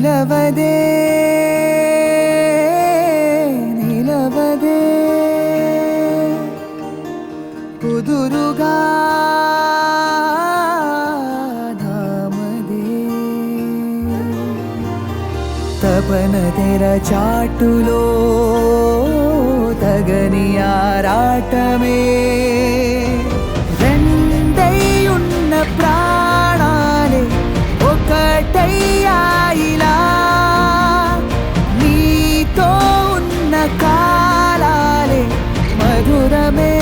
నిలవదే నిలవదే కుదురుగా ధామదే తపన తెర చాటులో తగని ఆరాటమే రెండై ఉన్న ప్రాణాలే ఒకటయ్యాయిలా నీతో ఉన్న కాలాలే మధురమే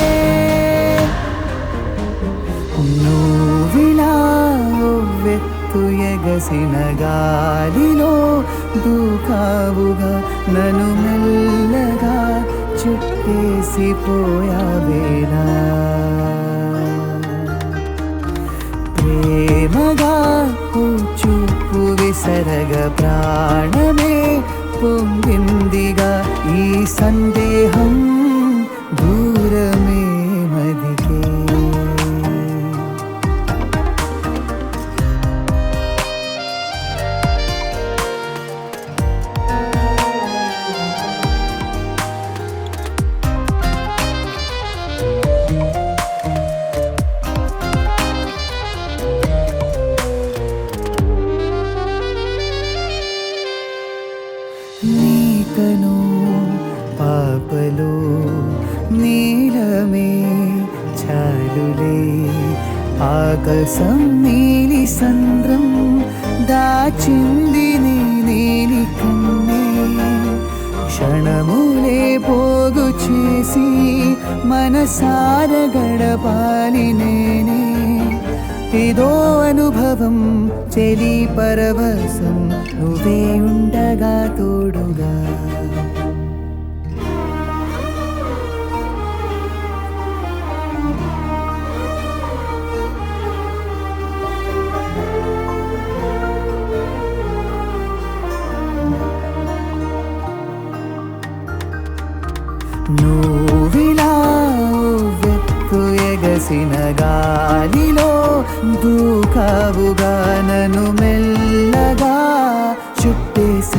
నువ్విలా వెత్తు ఎగసిన గాలిలో దూకావుగా నన్ను మెల్లగా చుట్టేసిపోయావేనా ప్రేమగా చూపు విసరగ ప్రాణమే పొంగిందిగా ఈ సందేహం దూరమే మదికే నీకను పాపలో నీలమే చాలులే ఆకాశం నీలి సంద్రం దాచింది నీ నీలి కన్నే క్షణములే పోగు చేసి మనసార గడపాలి నేనే ఇదో అనుభవం చెలి పరవశం నువ్వే ఉండగా తోడుగా నువ్విలా వెత్తు ఎగసిన గాలిలో దూకావుగా నన్ను మెల్లగా చుట్టేసిపోయావేలా